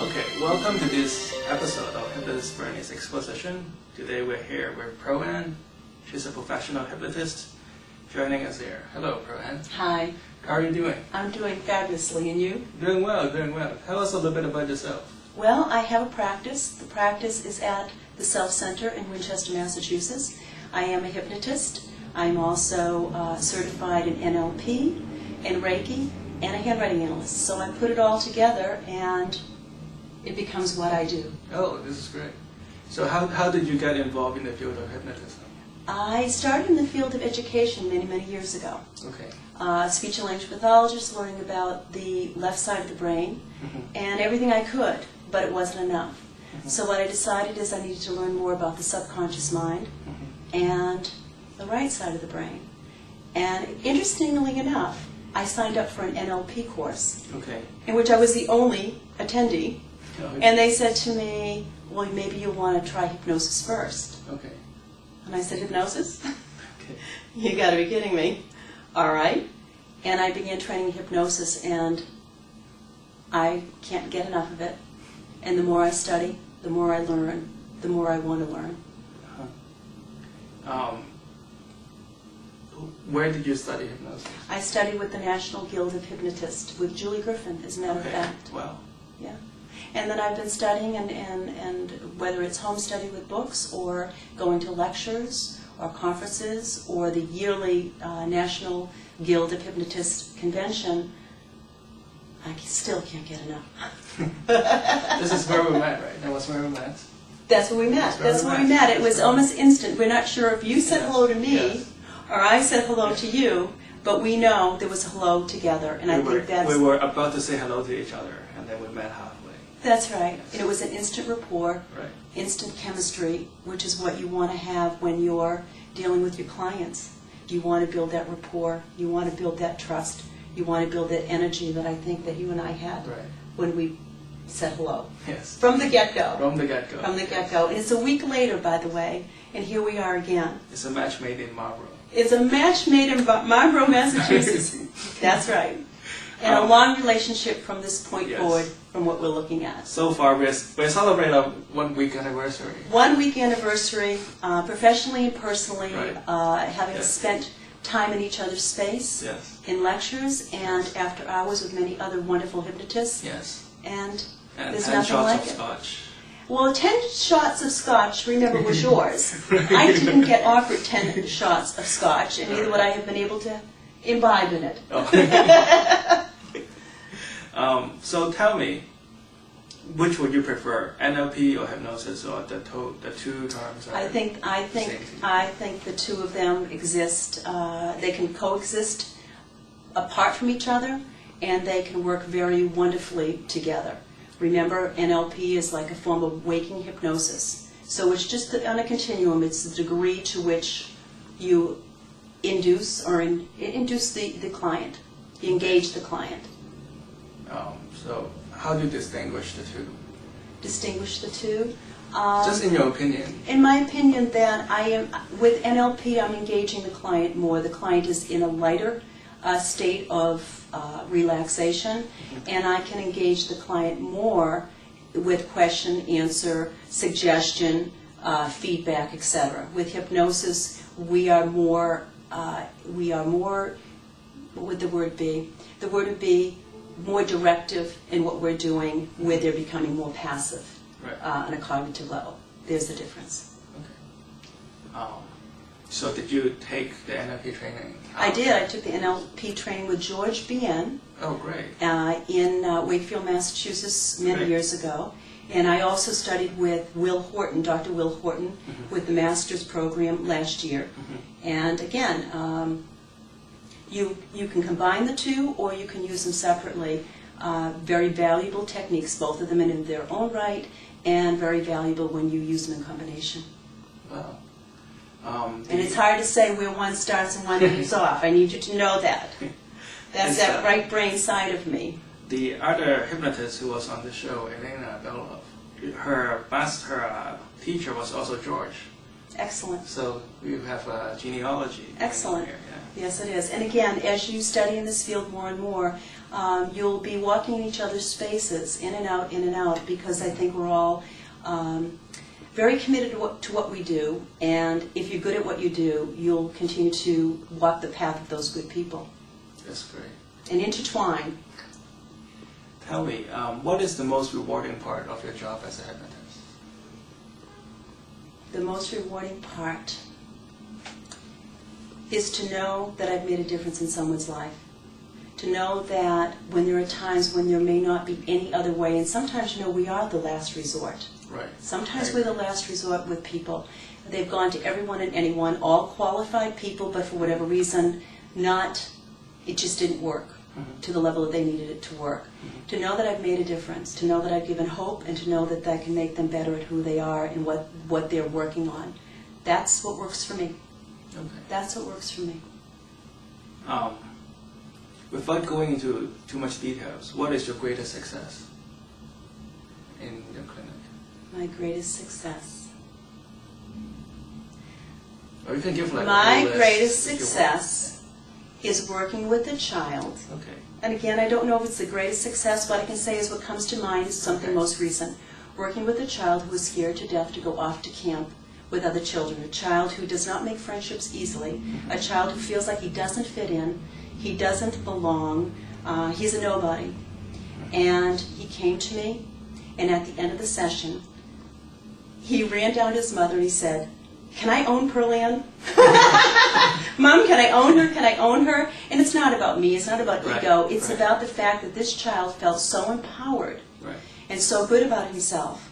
Okay, welcome to this episode of Hypnotist Bernie's Exposition. Today we're here with Pearlan. She's a professional hypnotist joining us here. Hello, Pearlan. Hi. How are you doing? I'm doing fabulously, and you? Doing well, doing well. Tell us a little bit about yourself. Well, I have a practice. The practice is at the Self Center in Winchester, Massachusetts. I am a hypnotist. I'm also certified in NLP, and Reiki, and a handwriting analyst. So I put it all together, and it becomes what I do. Oh, this is great. So how did you get involved in the field of hypnotism? I started in the field of education many, many years ago. Okay. Speech and language pathologist, learning about the left side of the brain, and everything I could, but it wasn't enough. So what I decided is I needed to learn more about the subconscious mind and the right side of the brain. And interestingly enough, I signed up for an NLP course, in which I was the only attendee. And they said to me, well, maybe you want to try hypnosis first. Okay. And I said, hypnosis? Okay. You got to be kidding me. All right. And I began training in hypnosis, and I can't get enough of it. And the more I study, the more I learn, the more I want to learn. Where did you study hypnosis? I studied with the National Guild of Hypnotists, with Julie Griffin, as a matter of fact. Wow. Yeah. And then I've been studying, and whether it's home study with books, or going to lectures, or conferences, or the yearly National Guild of Hypnotists convention, I still can't get enough. This is where we met, right? That was where we met? That's where we met. That's where we met. It was almost instant. We're not sure if you said hello to me, or I said hello to you, but we know there was a hello together, and I think that's... We were about to say hello to each other, and then we met halfway. That's right. Yes. And it was an instant rapport, right. Instant chemistry, which is what you want to have when you're dealing with your clients. You want to build that rapport. You want to build that trust. You want to build that energy that I think that you and I had when we said hello. Yes. From the get-go. From the get-go. From the get-go. And it's a week later, by the way, and here we are again. It's a match made in Marlborough. It's a match made in Marlborough, Massachusetts. That's right. And a long relationship from this point forward from what we're looking at. So far, we're celebrating a 1 week anniversary. 1 week anniversary, professionally and personally, having spent time in each other's space, in lectures, and after hours with many other wonderful hypnotists. Yes. And there's 10 nothing shots like of it. scotch. Well, 10 shots of scotch, remember, was yours. I didn't get offered 10 shots of scotch, and neither would I have been able to imbibe in it. So tell me, which would you prefer, NLP or hypnosis, or the two terms? I think the two of them exist. They can coexist apart from each other, and they can work very wonderfully together. Remember, NLP is like a form of waking hypnosis. So it's just on a continuum. It's the degree to which you induce induce the client, you engage the client. So how do you distinguish the two? Distinguish the two? Just in your opinion. In my opinion, that with NLP, I'm engaging the client more. The client is in a lighter state of relaxation, and I can engage the client more with question, answer, suggestion, feedback, etc. With hypnosis, we are more, what would the word be? The word would be more directive in what we're doing, where they're becoming more passive on a cognitive level. There's the difference. Okay. So did you take the NLP training? I did. I took the NLP training with George B.N. Oh, great. In Wakefield, Massachusetts, many years ago. And I also studied with Will Horton, Dr. Will Horton, with the master's program last year. And again, you can combine the two, or you can use them separately. Very valuable techniques, both of them in their own right, and very valuable when you use them in combination. Wow. And it's hard to say where one starts and one leaves off. I need you to know that. That's that right brain side of me. The other hypnotist who was on the show, Elena Belov, her teacher was also George. Excellent. So we have a genealogy. Excellent. Here, yeah. Yes, it is. And again, as you study in this field more and more, you'll be walking in each other's spaces, in and out, because I think we're all very committed to what we do, and if you're good at what you do, you'll continue to walk the path of those good people. That's great. And intertwine. Tell me, what is the most rewarding part of your job as a hypnotist? The most rewarding part is to know that I've made a difference in someone's life. To know that when there are times when there may not be any other way, and sometimes, we are the last resort. Right. Sometimes we're the last resort with people. They've gone to everyone and anyone, all qualified people, but for whatever reason, it just didn't work to the level that they needed it to work. To know that I've made a difference, to know that I've given hope, and to know that that can make them better at who they are and what they're working on. That's what works for me. Okay. That's what works for me. Without going into too much details, what is your greatest success in your clinic? My greatest success. Or you can give like My a list greatest if you want. success is working with a child. Okay. And again, I don't know if it's the greatest success. What I can say is what comes to mind is something Okay. most recent. Working with a child who is scared to death to go off to camp with other children. A child who does not make friendships easily. A child who feels like he doesn't fit in. He doesn't belong. He's a nobody. And he came to me, and at the end of the session, he ran down to his mother and he said, "Can I own Pearlan? Mom, can I own her? Can I own her?" And it's not about me. It's not about Right, ego. It's right. about the fact that this child felt so empowered Right. and so good about himself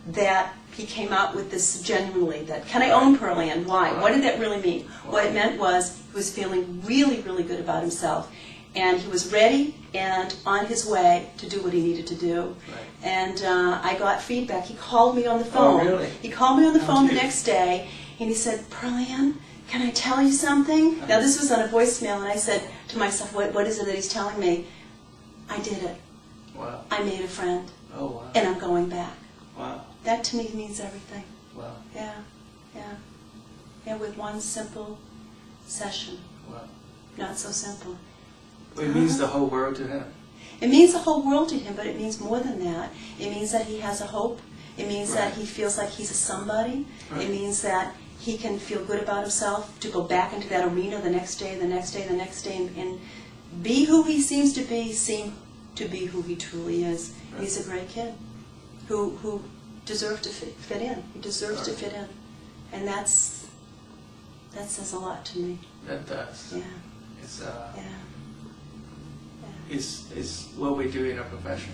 that he came out with this genuinely that, "Can I own Pearlan? Why? What did that really mean?" What it meant was he was feeling really, really good about himself. And he was ready and on his way to do what he needed to do. Right. And I got feedback. He called me on the phone. Oh, really? He called me on the How phone the cute. next day, and he said, "Pearlan, can I tell you something?" Now, this was on a voicemail, and I said to myself, what is it that he's telling me? I did it. Wow. I made a friend, Oh, wow. and I'm going back. Wow. That, to me, means everything. Wow. Yeah, yeah. Yeah, with one simple session. Wow. Not so simple. It means the whole world to him. It means the whole world to him, but it means more than that. It means that he has a hope. It means that he feels like he's a somebody. Right. It means that he can feel good about himself, to go back into that arena the next day, and be who he seems to be, seem to be who he truly is. Right. He's a great kid who deserves to fit in. He deserves to fit in. And that says a lot to me. That does. Yeah, It's yeah. is what we do in our profession.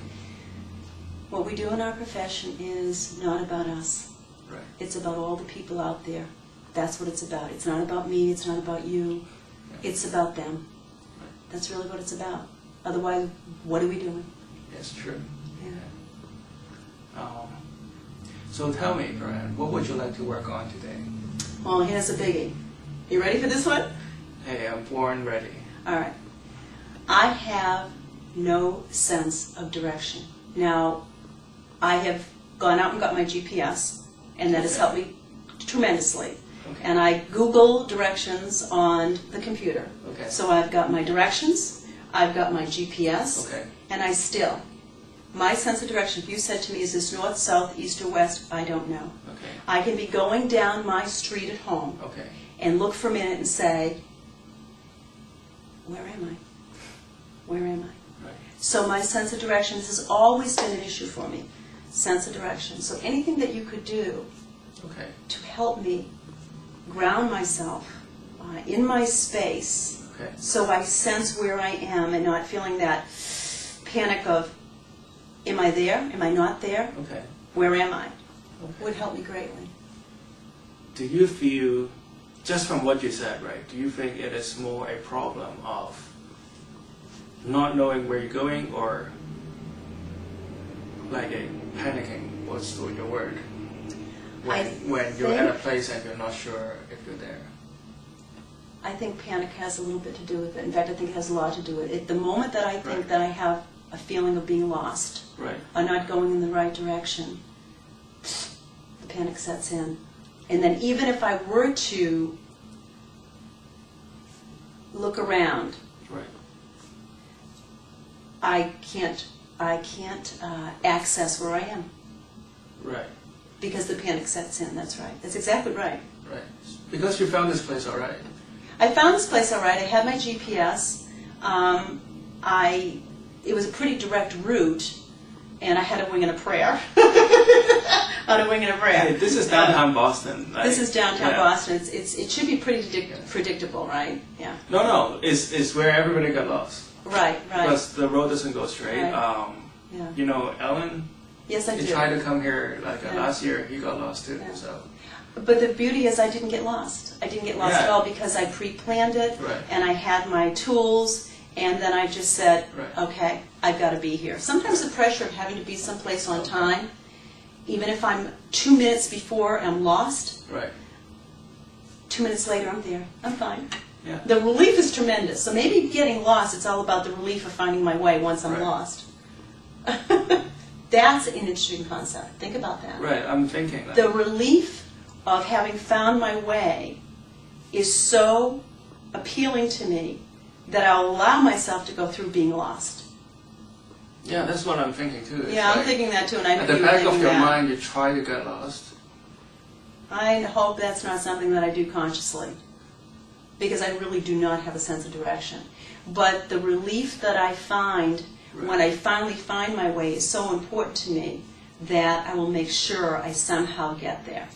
What we do in our profession is not about us. Right. It's about all the people out there. That's what it's about. It's not about me. It's not about you. Yeah. It's about them. Right. That's really what it's about. Otherwise, what are we doing? That's true. Yeah. So tell me, Pearlan, what would you like to work on today? Well, here's a biggie. You ready for this one? Hey, I'm born ready. All right. I have no sense of direction. Now, I have gone out and got my GPS, and that has Okay. helped me tremendously. Okay. And I Google directions on the computer. Okay. So I've got my directions, I've got my GPS, Okay. and my sense of direction, if you said to me, is this north, south, east, or west, I don't know. Okay. I can be going down my street at home Okay. and look for a minute and say, where am I? Where am I? Right. So my sense of direction, this has always been an issue for me, sense of direction. So anything that you could do Okay. to help me ground myself in my space Okay. so I sense where I am and not feeling that panic of, am I there? Am I not there? Okay. Where am I? Okay. Would help me greatly. Do you feel, just from what you said, right, do you think it is more a problem of not knowing where you're going, or like a panicking, what's your word? When you're at a place and you're not sure if you're there. I think panic has a little bit to do with it. In fact, I think it has a lot to do with it. The moment that I think Right. that I have a feeling of being lost, Right. or not going in the right direction, the panic sets in. And then even if I were to look around, Right. I can't access where I am Right. because the panic sets in. That's right. That's exactly right. Right. Because you found this place all right. I found this place all right. I had my GPS. It was a pretty direct route, and I had a wing and a prayer. On a wing and a prayer. Hey, this is downtown Boston. Like, This is downtown yeah. Boston. It should be pretty predictable, right? Yeah. No. It's where everybody got lost. Right. Because the road doesn't go straight. Right. Yeah. You know, Ellen, Yes, I he do. tried to come here Yeah. last year. He got lost too. Yeah. So But the beauty is I didn't get lost. I didn't get lost Yeah. at all because I pre-planned it, Right. and I had my tools, and then I just said, Right. okay, I've got to be here. Sometimes the pressure of having to be someplace on time, even if I'm 2 minutes before I'm lost, right. 2 minutes later I'm there. I'm fine. Yeah. The relief is tremendous. So maybe getting lost, it's all about the relief of finding my way once I'm Right. lost. That's an interesting concept. Think about that. Right. I'm thinking that. The relief of having found my way is so appealing to me that I'll allow myself to go through being lost. Yeah, that's what I'm thinking too. It's Yeah, I'm like, thinking that too, and I at know the you were back of thinking your that. mind, you try to get lost. I hope that's not something that I do consciously, because I really do not have a sense of direction. But the relief that I find when I finally find my way is so important to me that I will make sure I somehow get there.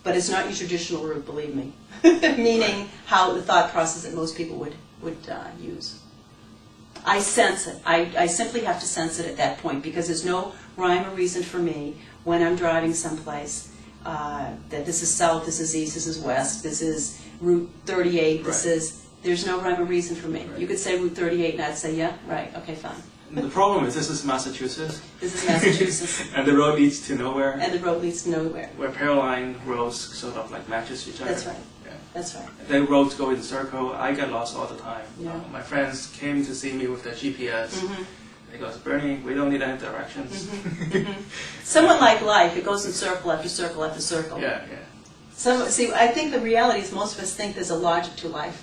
But it's not your traditional route, believe me. Meaning how the thought process that most people would use. I sense it. I simply have to sense it at that point because there's no rhyme or reason for me when I'm driving someplace that this is south, this is east, this is west, this is Route 38, this Right. is... There's no rhyme or reason for me. Right. You could say Route 38 and I'd say, yeah, right, okay, fine. And the problem is this is Massachusetts. This is Massachusetts. And the road leads to nowhere. And the road leads to nowhere. Where Pearlan roads sort of like matches each other. That's right. Yeah. That's right. The roads go in a circle. I get lost all the time. Yeah. My friends came to see me with their GPS. Mm-hmm. They goes, Bernie, we don't need any directions. Somewhat like life, it goes in circle after circle after circle. Yeah. So, see, I think the reality is most of us think there's a logic to life.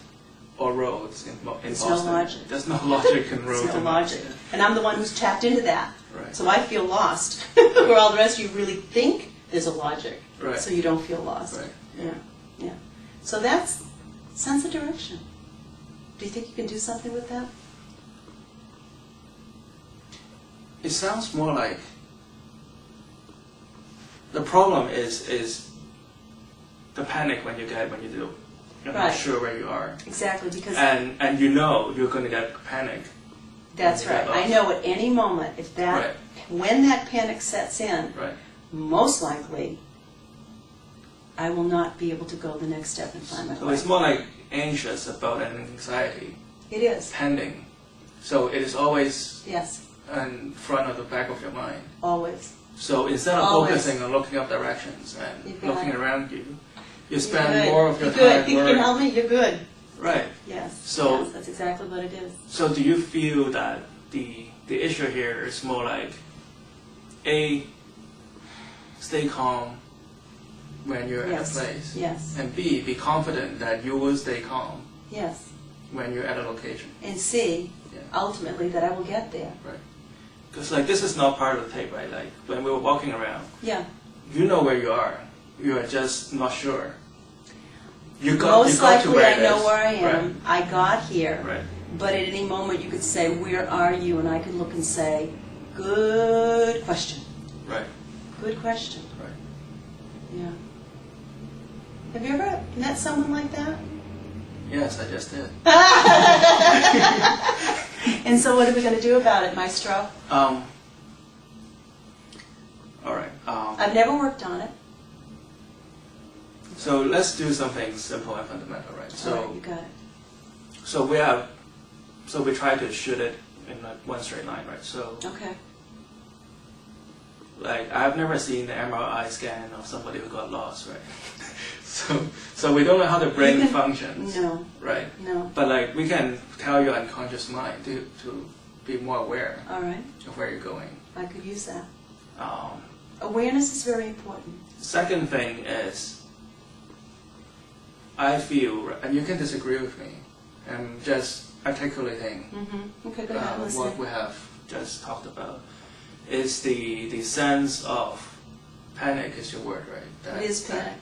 Or roads in There's Boston. no logic. There's no logic in roads. There's no in logic. Boston. And I'm the one who's tapped into that. Right. So I feel lost. Where all the rest of you really think there's a logic. Right. So you don't feel lost. Right. Yeah. So that's sense of direction. Do you think you can do something with that? It sounds more like the problem is the panic when you do. You're not Right. sure where you are. Exactly, because And you know you're going to get panic. that's right. I know at any moment if that, Right. when that panic sets in, Right. most likely I will not be able to go the next step and find my So way. it's more like anxious about an anxiety It is. pending. So it is always Yes, in front of the back of your mind. always. So instead of Always. focusing on looking up directions and You got looking it. around you, you You're spend good. more of your You're good. time You can worrying. help me. You're good. Right. Yes. So- yes, that's exactly what it is. So do you feel that the issue here is more like A, stay calm when you're Yes. at a place, Yes. and B, be confident that you will stay calm Yes. when you're at a location. And see, Yeah. ultimately, that I will get there. Right. Because like this is not part of the tape, right? Like when we were walking around, Yeah. you know where you are. You are just not sure. You Most to likely, where I it know is. where I am. Right. I got here. Right. But at any moment, you could say, "Where are you?" And I could look and say, "Good question. Right. Good question." Right. Yeah. Have you ever met someone like that? Yes, I just did. And so, what are we going to do about it, Maestro? All right. I've never worked on it. So let's do something simple and fundamental, right? All So right, you got it. so we try to shoot it in like one straight line, right? So Okay. like I've never seen the MRI scan of somebody who got lost, right? so we don't know how the brain You can- functions, No. right? No. But like we can tell your unconscious mind to be more aware All right. of where you're going. I could use that. Awareness is very important. Second thing is, I feel, and you can disagree with me, I'm just articulating Okay, go ahead. what we have just talked about, is the sense of panic is your word, right? It is panic.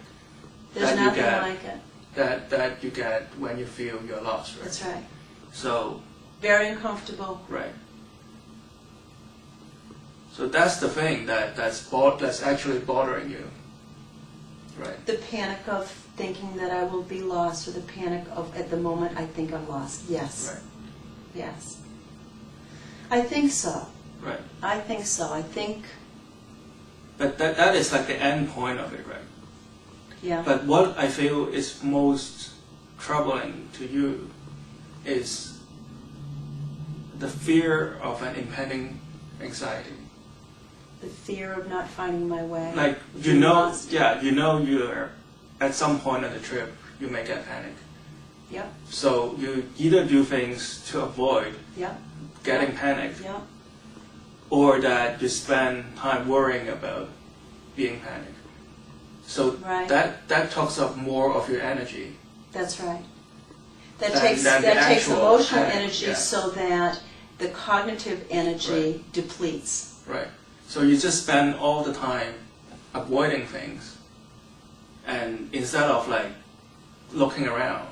There's nothing like it. That you get when you feel you're lost, right? That's right. So, very uncomfortable. right. So that's the thing that's actually bothering you, right? The panic of thinking that I will be lost, or the panic of at the moment I think I'm lost. Yes. Right. Yes. I think so. Right. I think so. I think. But that is like the end point of it, right? Yeah. But what I feel is most troubling to you is the fear of an impending anxiety. The fear of not finding my way. Like, you know, you're at some point of the trip, you may get panic. Yep. So you either do things to avoid getting panicked, or that you spend time worrying about being panicked. So that talks up more of your energy. That's right. That than takes emotional panic, energy, so that the cognitive energy depletes. Right. So you just spend all the time avoiding things, and instead of like looking around,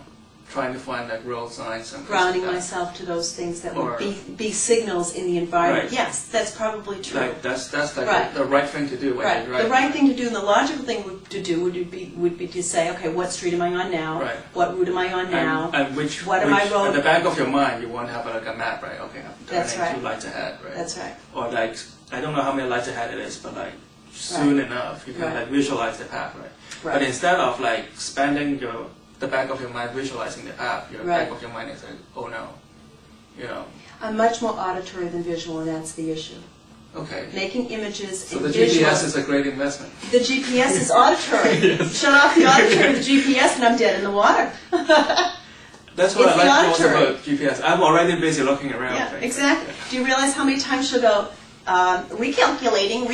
trying to find like road signs and grounding like myself to those things that would be signals in the environment. Right. Yes, that's probably true. Like that's like the right thing to do. When Right. you're right. The right thing to do, and the logical thing to do would be to say, okay, what street am I on now? Right. What route am I on now? And what am I road? At the back of your mind, you want to have like a map, right? Okay, I'm turning 2 lights ahead, right? That's right. Or like, I don't know how many lights ahead it is, but like soon enough, you can like visualize the path, right? But instead of like spending the back of your mind visualizing the path, your back of your mind is like, oh no, you know. I'm much more auditory than visual, and that's the issue. Okay. Making images so and the visual. GPS is a great investment. The GPS is auditory. Shut off the auditory with the GPS and I'm dead in the water. That's what I like most about GPS. I'm already busy looking around. Yeah, exactly. Do you realize how many times she'll go, recalculating,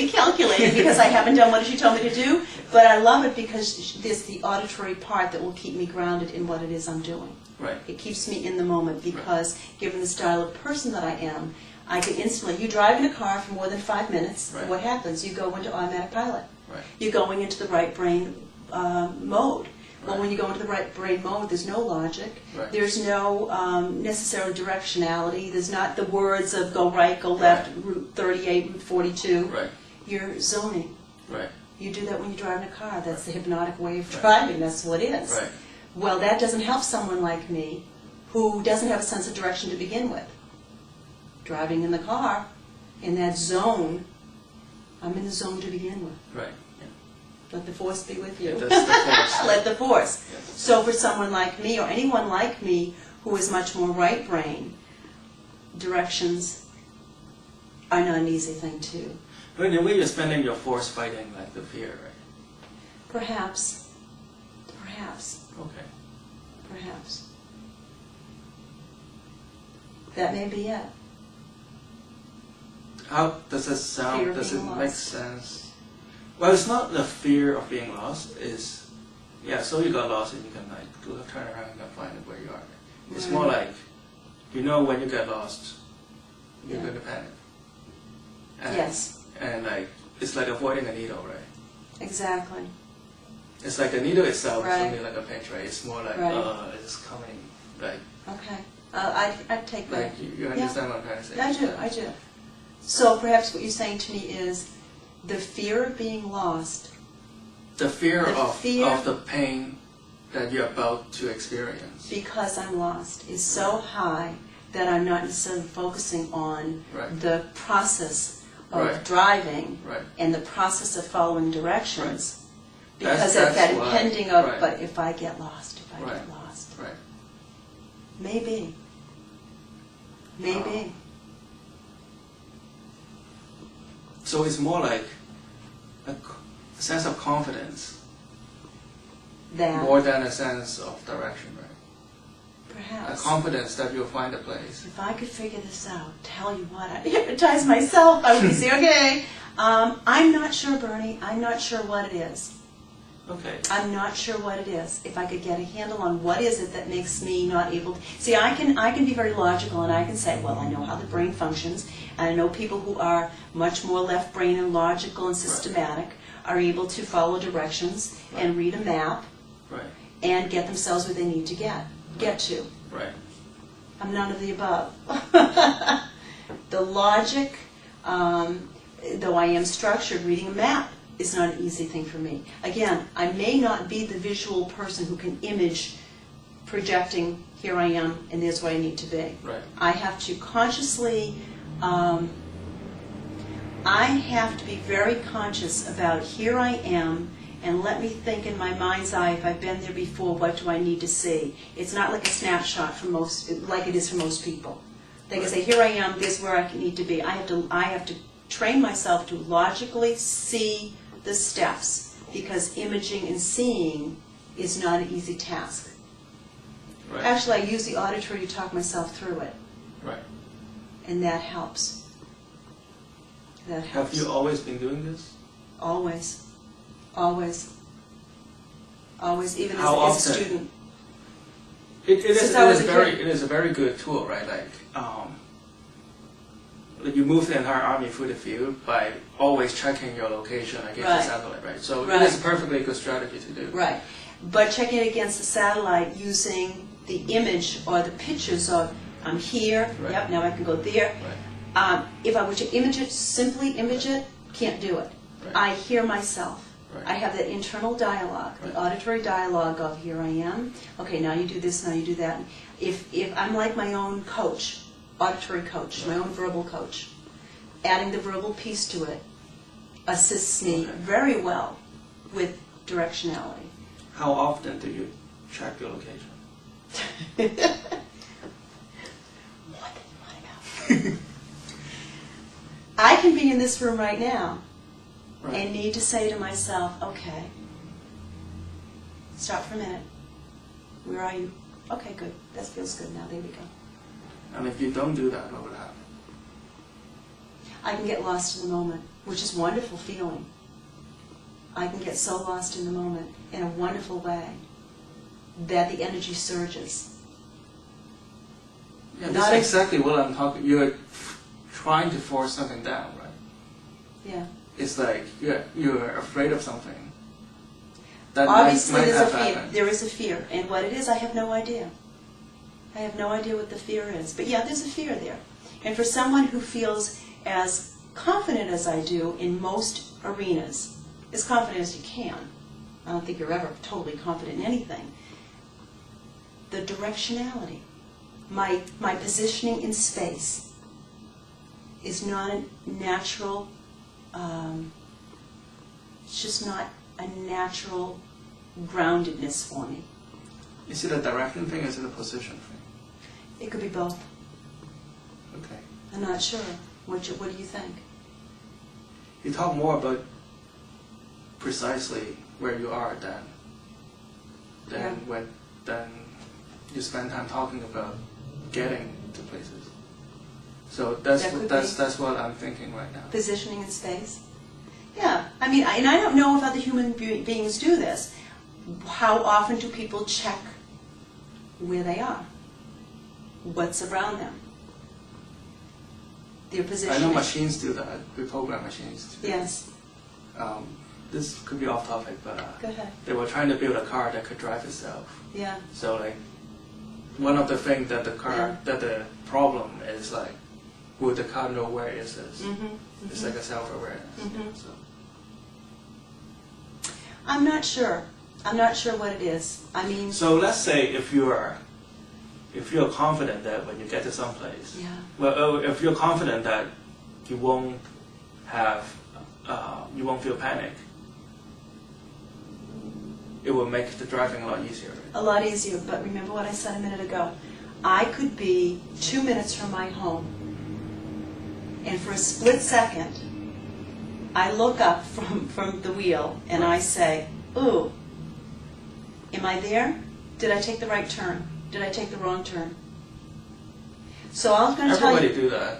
because I haven't done what she told me to do? But I love it because there's the auditory part that will keep me grounded in what it is I'm doing. Right. It keeps me in the moment because given the style of person that I am, I can instantly, you drive in a car for more than 5 minutes, what happens? You go into automatic pilot. Right. You're going into the right brain mode. Well, when you go into the right brain mode, there's no logic. Right. There's no necessarily directionality. There's not the words of go right, go left, Route 38, Route 42. Right. You're zoning. Right. You do that when you drive in a car. That's the hypnotic way of driving. That's what it is. Right. Well, that doesn't help someone like me who doesn't have a sense of direction to begin with. Driving in the car, in that zone, I'm in the zone to begin with. Right. Let the force be with you. That's the force. Let the force. Yes. So for someone like me, or anyone like me, who is much more right brain, directions are not an easy thing too. But in a way, you're spending your force fighting like the fear, right? Perhaps. Perhaps. Okay. Perhaps. That may be it. How does it sound? Fear of Does it being make lost. sense? Well, it's not the fear of being lost. It's so you got lost and you can like turn around and find it where you are. It's more like, you know, when you get lost, you're going to panic. And, Yes. And like it's like avoiding a needle, right? Exactly. It's like the needle itself is Right. only like a pinch, right? It's more like it's coming, like Okay. I'd take that. like you understand what I'm trying to say? I do. So perhaps what you're saying to me is the fear of being lost. The fear The of fear- the pain that you're about to experience. Because I'm lost is so high that I'm not necessarily focusing on the process of driving and the process of following directions. Because of that impending of, but if I get lost, get lost. Right. Maybe. Maybe. So it's more like a sense of confidence That more than a sense of direction, right? perhaps. A confidence that you'll find a place. If I could figure this out, tell you what, I'd hypnotize myself. I would say, okay, I'm not sure, Bernie. I'm not sure what it is. Okay. I'm not sure what it is. If I could get a handle on what is it that makes me not able to... See, I can be very logical, and I can say, well, I know how the brain functions, and I know people who are much more left brain and logical and systematic are able to follow directions and read a map and get themselves where they need to get to. Right. I'm none of the above. The logic, though I am structured, reading a map is not an easy thing for me. Again, I may not be the visual person who can image projecting, here I am, and there's where I need to be. Right. I have to consciously, I have to be very conscious about here I am, and let me think in my mind's eye, if I've been there before, what do I need to see? It's not like a snapshot for most, like it is for most people. They can say, here I am, this is where I need to be. I have to train myself to logically see the steps, because imaging and seeing is not an easy task. Right. Actually, I use the auditory to talk myself through it. Right. And that helps. That helps. Have you always been doing this? Always. Always. Always, even How as a often? student. It Since I was a it is a very good tool, right? Like you move the entire army through the field by always checking your location against the satellite, right? So it is a perfectly good strategy to do. Right. But checking it against the satellite using the image or the pictures of, I'm here, yep, now I can go there. Right. If I were to image it, simply image it, can't do it. Right. I hear myself. Right. I have that internal dialogue, Right. the auditory dialogue of, here I am, okay, now you do this, now you do that. If I'm like my own coach, auditory coach, my own verbal coach, adding the verbal piece to it assists me very well with directionality. How often do you check your location? More than you want to know. I can be in this room right now and need to say to myself, okay, stop for a minute. Where are you? Okay, good. That feels good now. There we go. And if you don't do that, what would happen? I can get lost in the moment, which is a wonderful feeling. I can get so lost in the moment in a wonderful way that the energy surges. Yeah, that's exactly what I'm talking. You're trying to force something down, right? Yeah. It's like you're afraid of something. That Obviously, might there's a have fear. happened. There is a fear, and what it is, I have no idea. I have no idea what the fear is. But yeah, there's a fear there. And for someone who feels as confident as I do in most arenas, as confident as you can, I don't think you're ever totally confident in anything, the directionality, my positioning in space is not a natural, it's just not a natural groundedness for me. Is it a direction thing or is it a position thing? It could be both. Okay. I'm not sure. What do you think? You talk more about precisely where you are than you spend time talking about getting to places. So that's what I'm thinking right now. Positioning in space? Yeah. I mean, and I don't know if other human beings do this. How often do people check where they are? What's around them? Their positioning. I know machines do that. We program machines to do Yes. this could be off topic, but Go ahead. they were trying to build a car that could drive itself. Yeah. So like, one of the things that the problem is like, would the car know where it is? Mm-hmm. It's like a self-awareness. Mm-hmm. So. I'm not sure. I'm not sure what it is. I mean. So let's say if you're confident that when you get to some place, if you're confident that you won't feel panic, it will make the driving a lot easier. A lot easier, but remember what I said a minute ago. I could be 2 minutes from my home, and for a split second, I look up from the wheel and I say, ooh, am I there? Did I take the right turn? Did I take the wrong turn? So I was going to tell you... Everybody do that.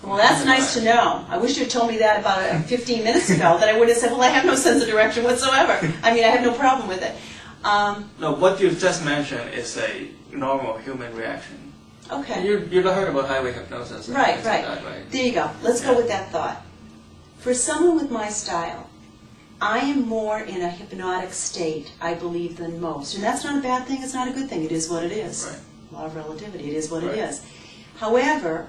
Well, that's nice to know. I wish you had told me that about 15 minutes ago, that I would have said, well, I have no sense of direction whatsoever. I mean, I have no problem with it. No, what you've just mentioned is a normal human reaction. Okay. You heard about highway hypnosis. Right. Like that, right? There you go. Let's go with that thought. For someone with my style, I am more in a hypnotic state, I believe, than most. And that's not a bad thing, it's not a good thing. It is what it is. Right. Law of relativity, it is what Right. it is. However,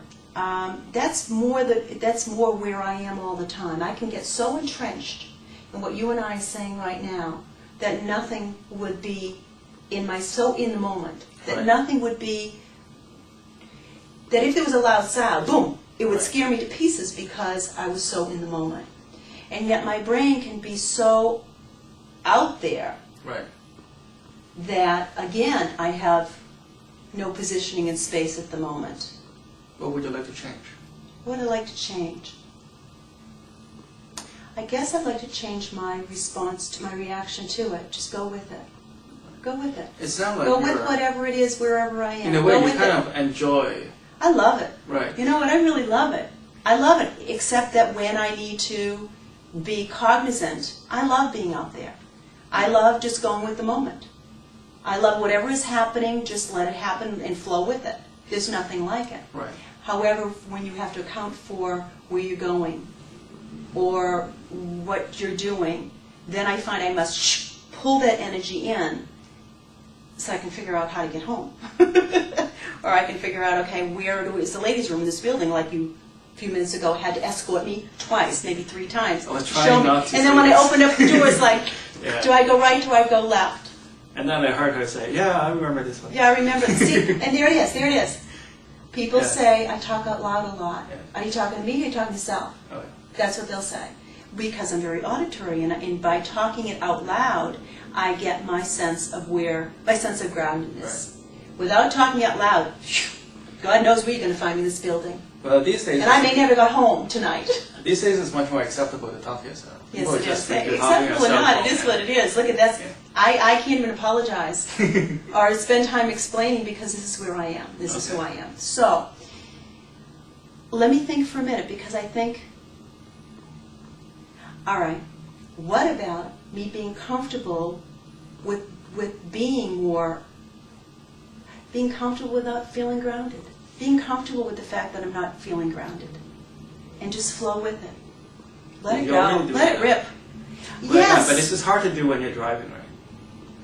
that's more where I am all the time. I can get so entrenched in what you and I are saying right now that nothing would be in the moment. That Right. nothing would be, that if there was a loud sound, boom, it would Right. scare me to pieces because I was so in the moment. And yet my brain can be so out there Right. that, again, I have no positioning in space at the moment. What would you like to change? What would I like to change? I guess I'd like to change my response to my reaction to it. Just go with it. Go with it. It sounds like Go with whatever it is, wherever I am. in a way Go you with kind it. of enjoy. I love it. Right. You know what? I really love it. I love it, except that when I need to be cognizant, I love being out there. I love just going with the moment. I love whatever is happening, just let it happen and flow with it. There's nothing like it. Right. However, when you have to account for where you're going or what you're doing, then I find I must pull that energy in so I can figure out how to get home. Or I can figure out, okay, is the ladies' room in this building, like you a few minutes ago had to escort me twice, maybe 3 times. I was trying not to. And then when I opened up the door, it's like, Yeah. do I go right, do I go left? And then I heard her say, "Yeah, I remember this one." Yeah, I remember. See, and there it is. People Yeah. say, I talk out loud a lot. Yeah. Are you talking to me or are you talking to yourself? Oh, yeah. That's what they'll say. Because I'm very auditory, and by talking it out loud, I get my sense of groundedness. Right. Without talking out loud, God knows where you're going to find me in this building. Well, these days. And I may never go home tonight. These days it's much more acceptable to talk to yourself. Yes, People it just is. think you're talking Acceptable or yourself not, all it is the what time. it is. Look at that. Yeah. I can't even apologize or spend time explaining because this is where I am. This is who I am. So, let me think for a minute because I think, all right, what about me being comfortable with being comfortable without feeling grounded? Being comfortable with the fact that I'm not feeling grounded. And just flow with it. Let it You go. already do Let it that. rip. But, Yes. yeah, but this is hard to do when you're driving, right?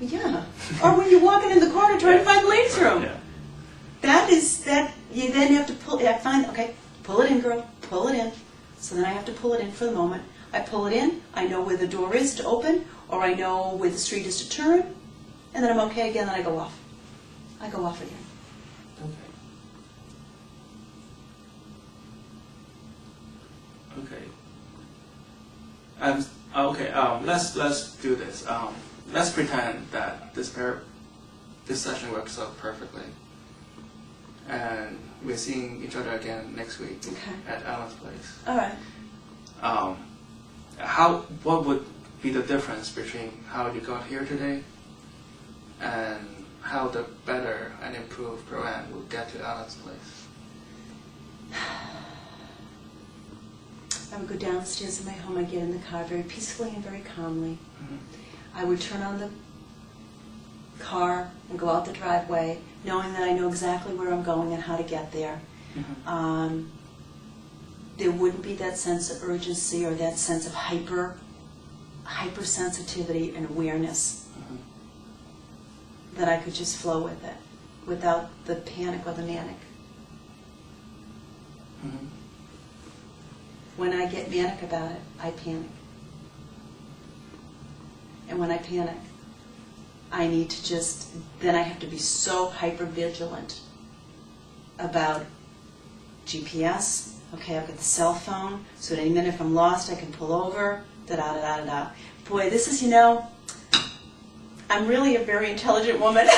Yeah. Or when you're walking in the corner trying to find the ladies' room. Yeah. You then have to pull it in, girl, pull it in. So then I have to pull it in for the moment. I pull it in, I know where the door is to open, or I know where the street is to turn, and then I'm okay again, then I go off. I go off again. Okay. Let's do this. Let's pretend that this session works out perfectly, and we're seeing each other again next week at Alan's place. All right. What would be the difference between how you got here today and how the better and improved Pearlan will get to Alan's place? I would go downstairs in my home, I'd get in the car very peacefully and very calmly. Mm-hmm. I would turn on the car and go out the driveway, knowing that I know exactly where I'm going and how to get there. Mm-hmm. There wouldn't be that sense of urgency or that sense of hypersensitivity and awareness. Mm-hmm. That I could just flow with it without the panic or the manic. Mm-hmm. When I get manic about it, I panic. And when I panic, I need to then I have to be so hyper-vigilant about GPS. Okay, I've got the cell phone, so at any minute if I'm lost, I can pull over, da-da-da-da-da. Boy, this is, I'm really a very intelligent woman.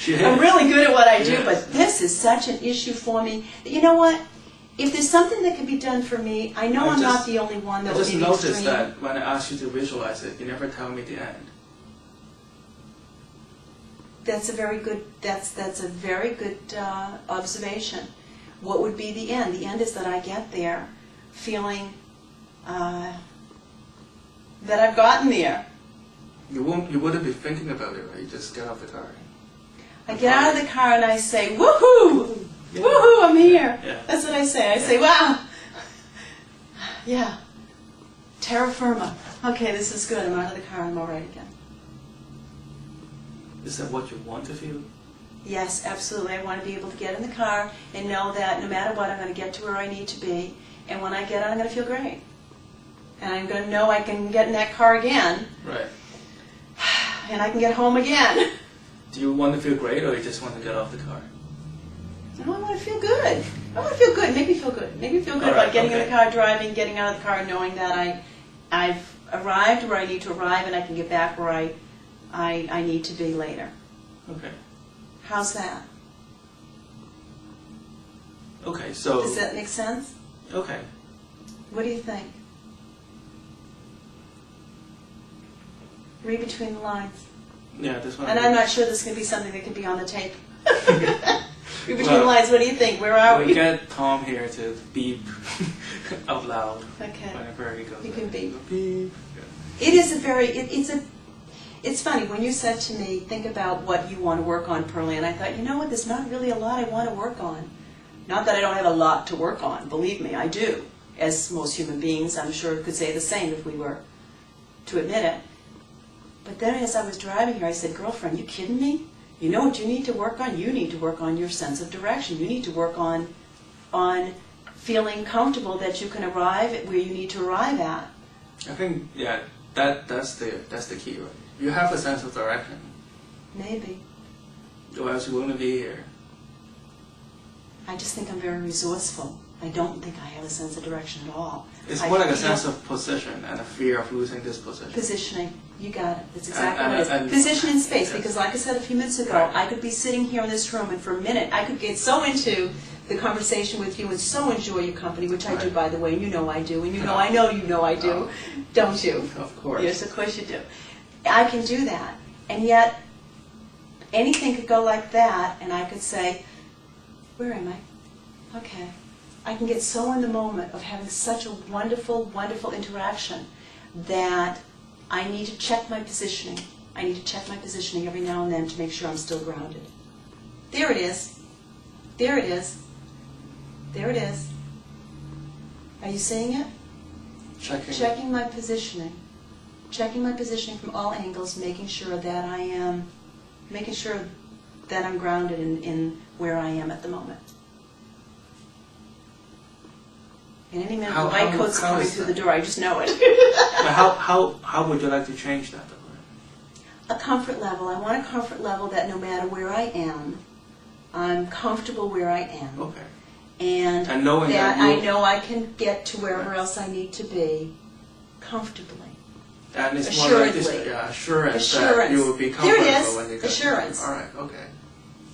I'm really good at what I do, but this is such an issue for me. You know what? If there's something that can be done for me, I know I'm not the only one that would be extreme. I just noticed that when I asked you to visualize it, you never tell me the end. That's a very good observation. what would be the end? The end is that I get there feeling that I've gotten there. You wouldn't be thinking about it, right? You just get off the car. I get out of the car and I say, woohoo! Yeah. Woohoo, I'm here. Yeah. That's what I say. I say, wow. Yeah. Terra firma. Okay, this is good. I'm out of the car. I'm all right again. Is that what you want to feel? Yes, absolutely. I want to be able to get in the car and know that no matter what, I'm going to get to where I need to be. And when I get out, I'm going to feel great. And I'm going to know I can get in that car again. Right. And I can get home again. Do you want to feel great, or you just want to get off the car? No, I want to feel good. I want to feel good. Make me feel good. Make me feel good about getting in the car, driving, getting out of the car, and knowing that I've arrived where I need to arrive, and I can get back where I need to be later. Okay. How's that? Okay, so... Does that make sense? Okay. What do you think? Read between the lines. Yeah, this one. And I'm not sure this is going to be something that could be on the tape. Read between the lines. What do you think? Where are we? We'll get Tom here to beep out loud. Okay. Whenever he goes. You can beep. Beep. Yeah. It is a very, it's funny, when you said to me, think about what you want to work on, Pearlan, I thought, you know what, there's not really a lot I want to work on. Not that I don't have a lot to work on, believe me, I do. As most human beings, I'm sure, could say the same if we were to admit it. But then as I was driving here, I said, girlfriend, you kidding me? You know what you need to work on? You need to work on your sense of direction. You need to work on feeling comfortable that you can arrive at where you need to arrive at. I think, yeah, that's the key, right? You have a sense of direction. Maybe. Or else you wouldn't be here. I just think I'm very resourceful. I don't think I have a sense of direction at all. It's more like a sense of position and a fear of losing this position. Positioning. You got it. That's exactly what it is. Position in space, yes. Because like I said a few minutes ago, right. I could be sitting here in this room and for a minute I could get so into the conversation with you and so enjoy your company, which I do, by the way, and you know I do, and you know I know I do, don't you? Of course. Yes, of course you do. I can do that, and yet anything could go like that, and I could say, where am I? Okay. I can get so in the moment of having such a wonderful, wonderful interaction that I need to check my positioning. I need to check my positioning every now and then to make sure I'm still grounded. There it is. There it is. There it is. Are you seeing it? Checking my positioning. Checking my positioning from all angles, making sure that I'm grounded in where I am at the moment. In any minute, the white coat's coming through the door. I just know it. How would you like to change that? A comfort level. I want a comfort level that no matter where I am, I'm comfortable where I am. Okay. And that I know I can get to wherever else I need to be comfortably. And it's more like this, assurance that you will be comfortable when you get assurance. All right, okay.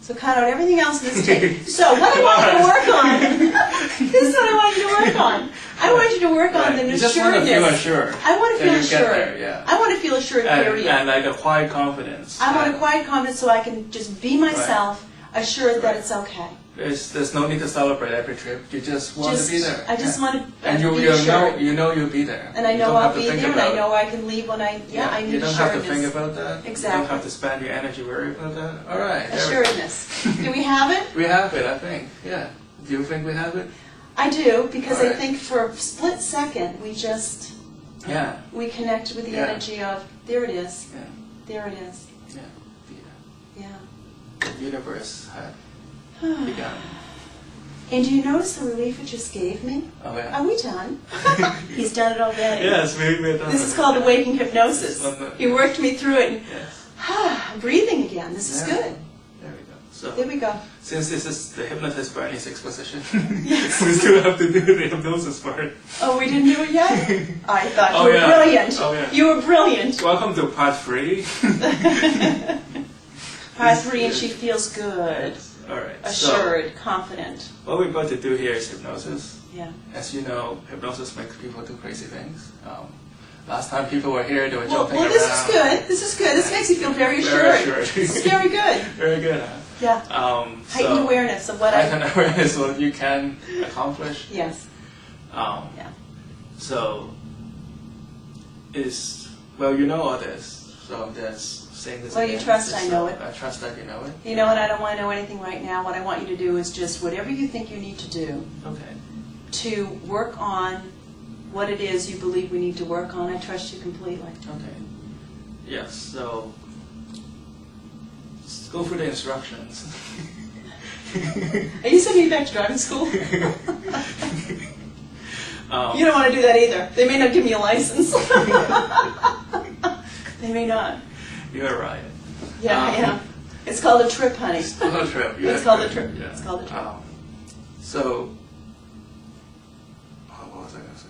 So cut out everything else in this tape. So what I want you to work on, this is what I want you to work on. I want you to work on the assuredness. You just want to feel assured. I want to feel assured. There, yeah. I want to feel assured, period. And like a quiet confidence. I want a quiet confidence so I can just be myself, assured that it's okay. There's no need to celebrate every trip. You just want to be there. I just want to and be assured. you know you'll be there. And I know I'll be there, and I know I can leave when I need assuredness. You don't have to think about that. Exactly. You don't have to spend your energy worrying about that. All right. Assuredness. Do we have it? We have it, I think. Yeah. Do you think we have it? I do, because I think for a split second we just we connected with the energy of there it is. Yeah. There it is. Yeah. Yeah. The universe had begun. And do you notice the relief it just gave me? Oh, yeah. Are we done? He's done it already. Yes, we're done. This is called the waking hypnosis. He worked me through it. And, breathing again. This is good. There we go. So there we go. Since this is the Hypnotist Bernie's exposition, we still have to do the hypnosis part. Oh, we didn't do it yet? I thought you were brilliant. Oh, yeah. You were brilliant. Welcome to part 3. Part 3, and she feels good. All right. Assured, confident. What we're about to do here is hypnosis. Yeah. As you know, hypnosis makes people do crazy things. Last time people were here, they were jumping around. Well, this is good. This is good. This makes you feel very assured. Very assured. This is very good. Very good, Yeah. Heightened awareness of what heightened awareness of what you can accomplish. Yes. Yeah. So, well, you know all this, so I'm just saying this Well, again. you trust I know it. I trust that you know it. You know what? I don't want to know anything right now. What I want you to do is just whatever you think you need to do Okay. to work on what it is you believe we need to work on. I trust you completely. Okay. Yes, so let's go through the instructions. Are you sending me back to driving school? You don't want to do that either. They may not give me a license. They may not. You're right. Yeah, yeah. It's called a trip, honey. It's called a trip. It's called a trip. Yeah. It's called a trip. So, what was I going to say?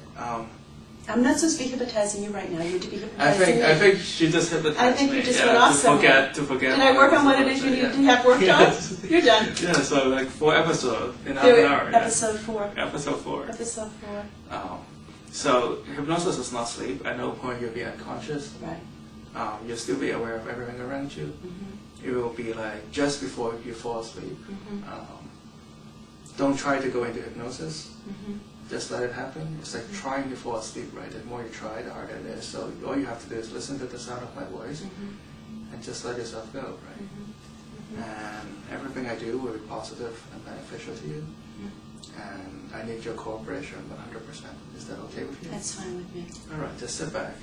I'm not supposed to be hypnotizing you right now. You're to be hypnotizing me. I think she just hypnotized me. I think you just went off somewhere. To forget. Can I work on what it is you need to have worked Yes. on? You're done. Yeah, so like 4 episodes in half Do an it. hour. Episode 4. Episode 4. Episode 4. So hypnosis is not sleep. At no point you'll be unconscious. Right. You'll still be aware of everything around you. Mm-hmm. It will be like just before you fall asleep. Mm-hmm. Don't try to go into hypnosis. Mm-hmm. Just let it happen. It's like trying to fall asleep, right? The more you try, the harder it is. So all you have to do is listen to the sound of my voice and just let yourself go, right? And everything I do will be positive and beneficial to you. And I need your cooperation 100%. Is that okay with you? That's fine with me. All right, just sit back.